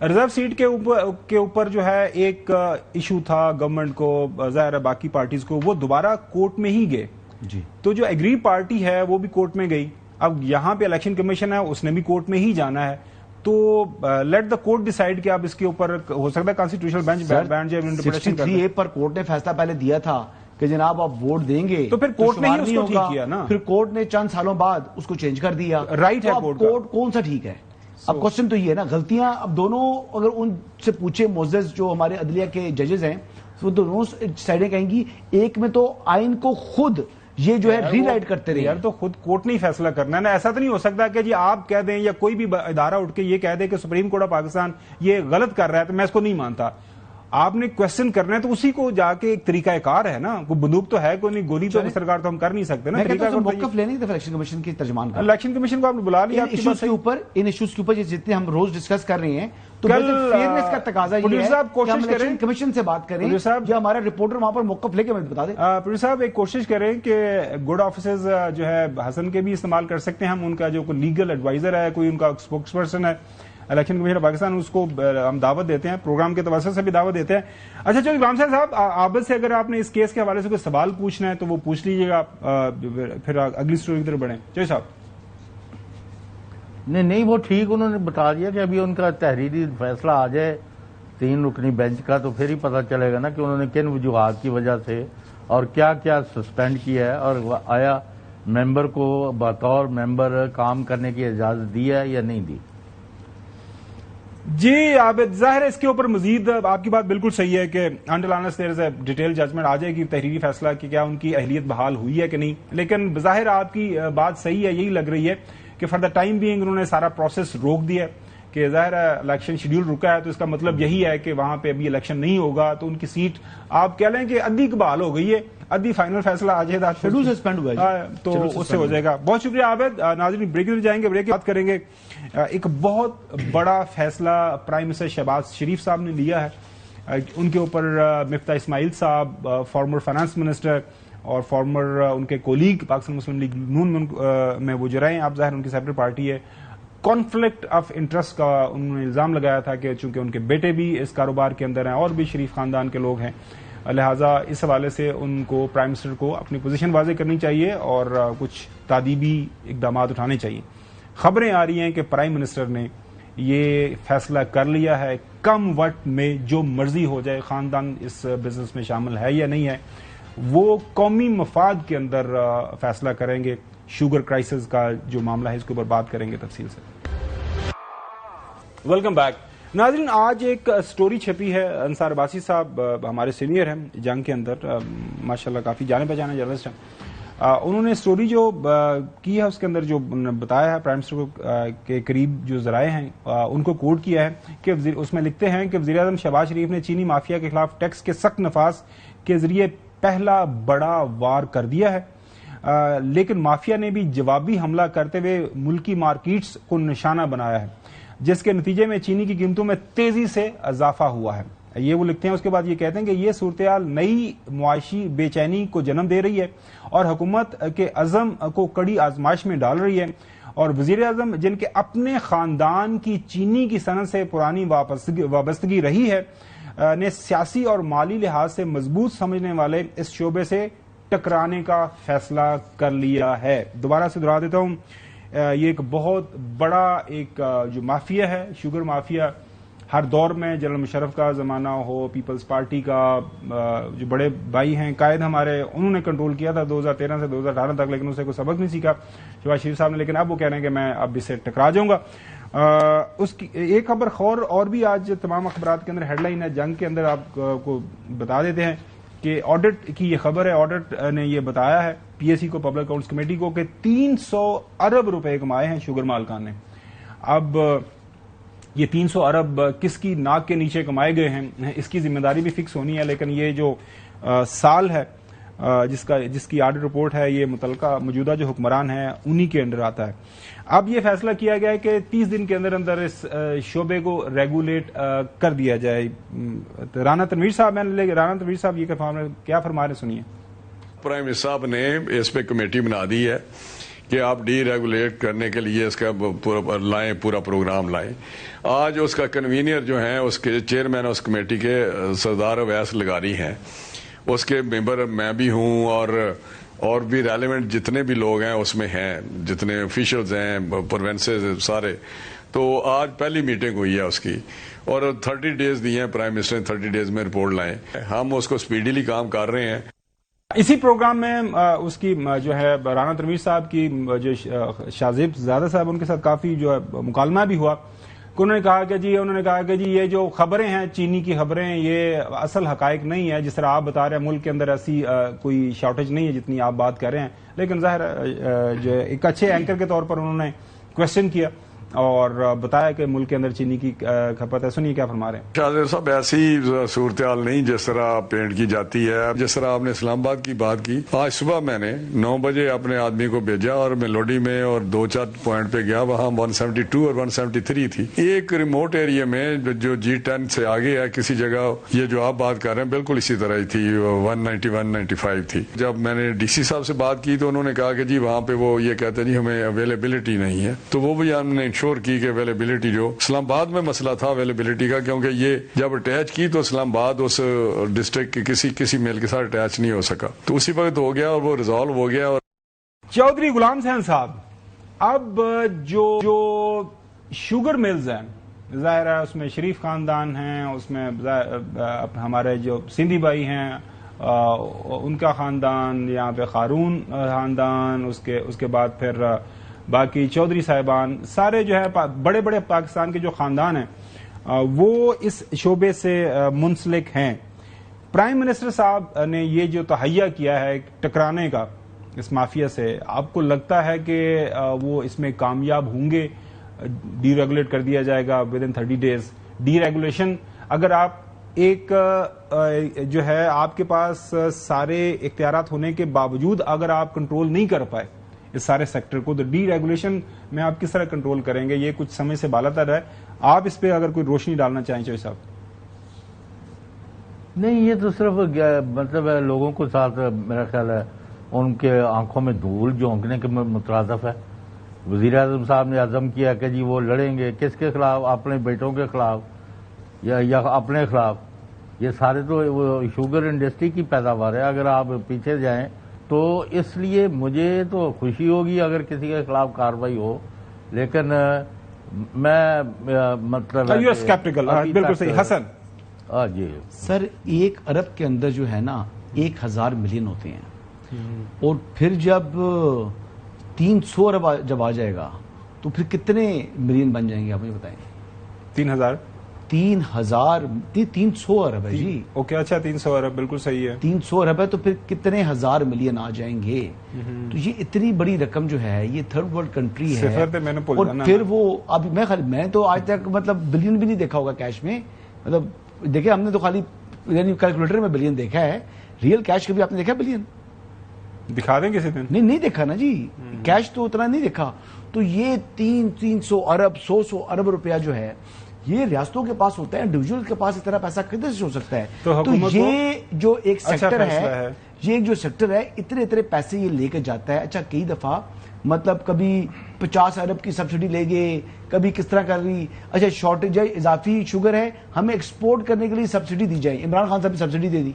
ریزرو سیٹ کے اوپر جو ہے ایک ایشو تھا گورنمنٹ کو، ظاہر ہے باقی پارٹیز کو، وہ دوبارہ کورٹ میں ہی گئے جی، تو جو ایگری پارٹی ہے وہ بھی کورٹ میں گئی. اب یہاں پہ الیکشن کمیشن ہے، اس نے بھی کورٹ میں ہی جانا ہے. تو لیٹ دا کورٹ ڈیسائیڈ کہ اب اس کے اوپر ہو سکتا ہے کانسٹیٹیوشنل بینچ جو 63A پر کورٹ نے فیصلہ پہلے دیا تھا کہ جناب آپ ووٹ دیں گے تو پھر کورٹ نے ہی شمار اس نہیں کو ٹھیک ہوگا. کیا نا. پھر کورٹ نے چند سالوں بعد اس کو چینج کر دیا. رائٹ ہے تو اب کورٹ کا. کورٹ کون سا ٹھیک ہے؟ اب کوشچن تو یہ ہے نا، غلطیاں اب دونوں اگر ان سے پوچھے معزز جو ہمارے عدلیہ کے ججز ہیں وہ دونوں سائڈیں کہیں گی، ایک میں تو آئین کو خود یہ جو ہے ری رائٹ کرتے رہے. یار تو خود کورٹ نہیں فیصلہ کرنا ہے نا. ایسا تو نہیں ہو سکتا کہ جی آپ کہہ دیں یا کوئی بھی ادارہ اٹھ کے یہ کہہ دے کہ سپریم کورٹ آف پاکستان یہ غلط کر رہا ہے تو میں اس کو نہیں مانتا. آپ نے کوشچن کرنا ہے تو اسی کو جا کے ایک طریقہ کار ہے نا. کوئی بندوق تو ہے کوئی نہیں، گولی تو سرکار تو ہم کر نہیں سکتے نا. موقف لینے کی الیکشن کمیشن کی ترجمان کا، الیکشن کمیشن کو آپ نے بلا لیا ان ایشوز کے اوپر جتنے ہم روز ڈسکس کر رہے ہیں تو فیئرنس کا تقاضا یہ ہے کہ ہم الیکشن کمیشن سے بات کریں جو ہمارا رپورٹر وہاں پر موقف لے کے ہمیں بتا دیں. پروڈیوسر صاحب ایک کوشش کریں کہ گڈ آفیسز جو ہے حسن کے بھی استعمال کر سکتے ہیں ہم. ان کا جو کوئی لیگل ایڈوائزر ہے، کوئی ان کا اسپوکس پرسن ہے الیکشن کمیشن آف پاکستان، اس کو ہم دعوت دیتے ہیں، پروگرام کے توسط سے بھی دعوت دیتے ہیں. اچھا چلو غلام صاحب عابد سے اگر آپ نے اس کیس کے حوالے سے کوئی سوال پوچھنا ہے تو وہ پوچھ لیجیے گا، پھر اگلی سٹوری کی طرف بڑھیں. چلو صاحب. نہیں وہ ٹھیک انہوں نے بتا دیا کہ ابھی ان کا تحریری فیصلہ آ جائے 3 رکنی بینچ کا تو پھر ہی پتہ چلے گا نا کہ انہوں نے کن وجوہات کی وجہ سے اور کیا کیا سسپینڈ کیا ہے، اور آیا ممبر کو بطور ممبر کام کرنے کی اجازت دی ہے یا نہیں دی. جی عابد، ظاہر ہے اس کے اوپر مزید آپ کی بات بالکل صحیح ہے کہ until unless there is a detail judgment آ جائے گی تحریری فیصلہ کہ کیا ان کی اہلیت بحال ہوئی ہے کہ نہیں. لیکن بظاہر آپ کی بات صحیح ہے، یہی لگ رہی ہے کہ فار دا ٹائم بینگ انہوں نے سارا پروسیس روک دیا کہ ظاہر ہے الیکشن شیڈیول رکا ہے تو اس کا مطلب یہی ہے کہ وہاں پہ ابھی الیکشن نہیں ہوگا تو ان کی سیٹ آپ کہہ لیں کہ ادھی بحال ہو گئی ہے، ادھی فائنل فیصلہ آ جائے گا سسپینڈ ہوا تو اس سے ہو جائے گا. بہت شکریہ عابد. ناظرین بریک میں جائیں گے، بریک کی بات کریں گے. ایک بہت بڑا فیصلہ پرائم منسٹر شہباز شریف صاحب نے لیا ہے. ان کے اوپر مفتاح اسماعیل صاحب فارمر فائنانس منسٹر اور فارمر ان کے کولیگ پاکستان مسلم لیگ نون میں وہ جو رہے ہیں، آپ ظاہر ان کی سیپریٹ پارٹی ہے، کانفلکٹ آف انٹرسٹ کا انہوں نے الزام لگایا تھا کہ چونکہ ان کے بیٹے بھی اس کاروبار کے اندر ہیں اور بھی شریف خاندان کے لوگ ہیں، لہٰذا اس حوالے سے ان کو پرائم منسٹر کو اپنی پوزیشن واضح کرنی چاہیے اور کچھ تعدیبی اقدامات اٹھانے چاہیے. خبریں آ رہی ہیں کہ پرائم منسٹر نے یہ فیصلہ کر لیا ہے کم وقت میں جو مرضی ہو جائے، خاندان اس بزنس میں شامل ہے یا نہیں ہے وہ قومی مفاد کے اندر فیصلہ کریں گے. شوگر کرائسس کا جو معاملہ ہے اس کے اوپر بات کریں گے تفصیل سے. Welcome back. ناظرین آج ایک سٹوری چھپی ہے، انصار عباسی صاحب ہمارے سینئر ہیں جنگ کے اندر، ماشاءاللہ کافی جانے پہچانے جرنلسٹ ہیں. انہوں نے سٹوری جو کی ہے اس کے اندر جو بتایا ہے پرائم منسٹر کے قریب جو ذرائع ہیں ان کو کوٹ کیا ہے کہ اس میں لکھتے ہیں کہ وزیر اعظم شہباز شریف نے چینی مافیا کے خلاف ٹیکس کے سخت نفاذ کے ذریعے پہلا بڑا وار کر دیا ہے، لیکن مافیا نے بھی جوابی حملہ کرتے ہوئے ملکی مارکیٹس کو نشانہ بنایا ہے جس کے نتیجے میں چینی کی قیمتوں میں تیزی سے اضافہ ہوا ہے. یہ وہ لکھتے ہیں. اس کے بعد یہ کہتے ہیں کہ یہ صورتحال نئی معاشی بے چینی کو جنم دے رہی ہے اور حکومت کے عزم کو کڑی آزمائش میں ڈال رہی ہے، اور وزیر اعظم جن کے اپنے خاندان کی چینی کی صنعت سے پرانی وابستگی رہی ہے نے سیاسی اور مالی لحاظ سے مضبوط سمجھنے والے اس شعبے سے ٹکرانے کا فیصلہ کر لیا ہے. دوبارہ سے دہرا دیتا ہوں، یہ ایک بہت بڑا ایک جو مافیا ہے، شوگر مافیا، ہر دور میں جنرل مشرف کا زمانہ ہو، پیپلز پارٹی کا جو بڑے بھائی ہیں قائد ہمارے، انہوں نے کنٹرول کیا تھا 2013 سے 2018 تک، لیکن اسے کوئی سبق نہیں سیکھا شہباز شریف صاحب نے. لیکن اب وہ کہہ رہے ہیں کہ میں اب اس سے ٹکرا جاؤں گا. اس کی ایک خبر اور بھی آج تمام اخبارات کے اندر ہیڈ لائن ہے جنگ کے اندر، آپ کو بتا دیتے ہیں کہ آڈٹ کی یہ خبر ہے. آڈٹ نے یہ بتایا ہے پی ایس سی کو، پبلک اکاؤنٹس کمیٹی کو، کہ 300 ارب روپے کمائے ہیں شوگر مالکان نے. اب یہ 300 ارب کس کی ناک کے نیچے کمائے گئے ہیں اس کی ذمہ داری بھی فکس ہونی ہے، لیکن یہ جو سال ہے جس کی آڈٹ رپورٹ ہے یہ متعلقہ موجودہ جو حکمران ہیں انہی کے اندر آتا ہے. اب یہ فیصلہ کیا گیا ہے کہ 30 دن کے اندر اندر اس شعبے کو ریگولیٹ کر دیا جائے. رانا تنویر صاحب یہ کیا فرما رہے سنیے. پرائم منسٹر صاحب نے اس پہ کمیٹی بنا دی ہے کہ آپ ڈی ریگولیٹ کرنے کے لیے اس کا پورا پروگرام لائیں. آج اس کا کنوینئر جو ہیں اس کے چیئرمین اس کمیٹی کے سردار اویس لغاری ہیں, اس کے ممبر میں بھی ہوں, اور بھی ریلیونٹ جتنے بھی لوگ ہیں اس میں ہیں, جتنے آفیشلز ہیں, پروونسز سارے. تو آج پہلی میٹنگ ہوئی ہے اس کی, اور 30 ڈیز دیے ہیں پرائم منسٹر نے, 30 ڈیز میں رپورٹ لائیں. ہم اس کو اسپیڈیلی کام کر رہے ہیں. اسی پروگرام میں اس کی جو ہے رانا تنویر صاحب کی جو شاہزیب زیادہ صاحب ان کے ساتھ کافی جو ہے مکالمہ بھی ہوا کہ انہوں نے کہا کہ جی یہ جو خبریں ہیں چینی کی خبریں یہ اصل حقائق نہیں ہے. جس طرح آپ بتا رہے ہیں ملک کے اندر ایسی کوئی شارٹیج نہیں ہے جتنی آپ بات کر رہے ہیں, لیکن ظاہر جو ایک اچھے اینکر کے طور پر انہوں نے کوشچن کیا اور بتایا کہ ملک کے اندر چینی کی کھپت ہے. سنیے کیا فرما رہے ہیں. شاہزیب صاحب ایسی صورتحال نہیں جس طرح پینٹ کی جاتی ہے. جس طرح آپ نے اسلام آباد کی بات کی, آج صبح میں نے 9 بجے اپنے آدمی کو بھیجا اور میلوڈی میں اور 2-4 پوائنٹ پہ گیا, وہاں 172 اور 173 تھی. ایک ریموٹ ایریا میں جو G10 سے آگے ہے کسی جگہ, یہ جو آپ بات کر رہے ہیں بالکل اسی طرح ہی تھی, 190-195 تھی. جب میں نے ڈی سی صاحب سے بات کی تو انہوں نے کہا کہ جی وہاں پہ وہ یہ کہتے ہیں جی ہمیں اویلیبلٹی نہیں ہے. تو وہ بھی ہم نے کی کہ اویلیبلٹی, جو اسلام آباد میں مسئلہ تھا اویلیبلٹی کا, کیونکہ یہ جب اٹیچ کی تو اسلام آباد اس ڈسٹرکٹ کے کسی میل کے ساتھ اٹیچ نہیں ہو سکا, تو اسی وقت ہو گیا اور وہ ریزالو ہو گیا. اور چودھری غلام حسین صاحب, اب جو شوگر ملز ہیں ظاہر ہے اس میں شریف خاندان ہیں, اس میں ہمارے جو سندھی بھائی ہیں ان کا خاندان, یہاں پہ خارون خاندان, اس کے بعد پھر باقی چودھری صاحبان, سارے جو ہے بڑے بڑے پاکستان کے جو خاندان ہیں وہ اس شعبے سے منسلک ہیں. پرائم منسٹر صاحب نے یہ جو تہیہ کیا ہے ٹکرانے کا اس مافیا سے, آپ کو لگتا ہے کہ وہ اس میں کامیاب ہوں گے؟ ڈی ریگولیٹ کر دیا جائے گا with in 30 days. Deregulation اگر آپ ایک جو ہے آپ کے پاس سارے اختیارات ہونے کے باوجود اگر آپ کنٹرول نہیں کر پائے اس سارے سیکٹر کو, تو ڈی ریگولیشن میں آپ کس طرح کنٹرول کریں گے؟ یہ کچھ سمے سے بالا تر ہے. آپ اس پہ اگر کوئی روشنی ڈالنا چاہیں چوہدری صاحب. نہیں, یہ تو صرف مطلب ہے لوگوں کو ساتھ میرا خیال ہے ان کے آنکھوں میں دھول جھونکنے کے مترادف ہے. وزیر اعظم صاحب نے عزم کیا کہ جی وہ لڑیں گے کس کے خلاف, اپنے بیٹوں کے خلاف یا اپنے خلاف. یہ سارے تو وہ شوگر انڈسٹری کی پیداوار ہے. اگر آپ پیچھے جائیں تو اس لیے مجھے تو خوشی ہوگی اگر کسی کے خلاف کارروائی ہو, لیکن میں مطلب بالکل صحیح. حسن جی سر, 1 ارب کے اندر جو ہے نا 1000 ملین ہوتے ہیں, اور پھر جب 300 ارب جب آ جائے گا تو پھر کتنے ملین بن جائیں گے آپ مجھے بتائیں. 300 ارب ہے جی. اوکے, اچھا 300 ارب بالکل صحیح ہے. 300 ارب ہے تو پھر کتنے ہزار ملین آ جائیں گے. تو یہ اتنی بڑی رقم جو ہے, یہ تھرڈ ورلڈ کنٹری ہے, اور پھر وہ اب میں تو آج تک مطلب بلین بھی نہیں دیکھا ہوگا کیش میں. مطلب دیکھیں ہم نے تو خالی یعنی کیلکولیٹر میں بلین دیکھا ہے, ریئل کیش کبھی آپ نے دیکھا بلین؟ دکھا دیں کسی دن. نہیں دیکھا نا جی, کیش تو اتنا نہیں دیکھا. تو یہ 300 ارب 100 ارب روپیہ جو ہے یہ ریاستوں کے پاس ہوتا ہے, انڈیویجول کے پاس اتنا پیسہ کدھر سے ہو سکتا ہے؟ تو یہ جو ایک سیکٹر ہے, یہ جو سیکٹر ہے اتنے پیسے یہ لے کے جاتا ہے. اچھا کئی دفعہ مطلب کبھی 50 ارب کی سبسڈی لے گئے, کبھی کس طرح کر رہی. اچھا شارٹیج ہے, اضافی شوگر ہے, ہمیں ایکسپورٹ کرنے کے لیے سبسڈی دی جائے. عمران خان صاحب نے سبسڈی دے دی,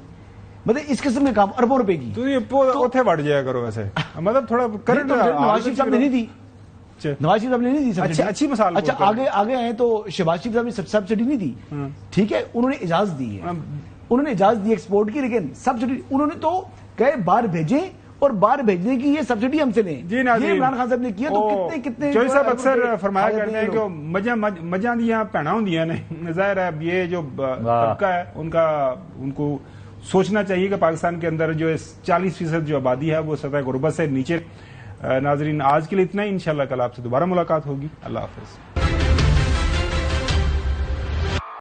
مطلب اس قسم کے کام اربوں روپے کی. تو یہ اوتھے بڑھ جایا کرو ویسے, مطلب تھوڑا نواز شریف صاحب نے نہیں دی, نواز شریف صاحب نے نہیں دی. اچھی مثال. اچھا آگے آئے تو شہباز شریف صاحب نے سبسڈی نہیں دی, ٹھیک ہے, انہوں نے اجازت دی ہے, انہوں نے اجازت دی ایکسپورٹ کی, لیکن سبسڈی انہوں نے تو کہے باہر بھیجیں, اور باہر بھیجنے کی یہ سبسڈی ہم سے لیں. جی نا, یہ عمران خان صاحب نے کیا. تو کتنے چوہدری صاحب اکثر فرمایا کرتے ہیں کہ مجھاں دیاں بھیناں ہوندیاں نے. ظاہر ہے یہ جو طبقہ ہے ان کو سوچنا چاہیے کہ پاکستان کے اندر جو 40% جو آبادی ہے وہ سطح غربت سے نیچے. ناظرین آج کے لیے اتنا ہی, انشاءاللہ کل آپ سے دوبارہ ملاقات ہوگی. اللہ حافظ.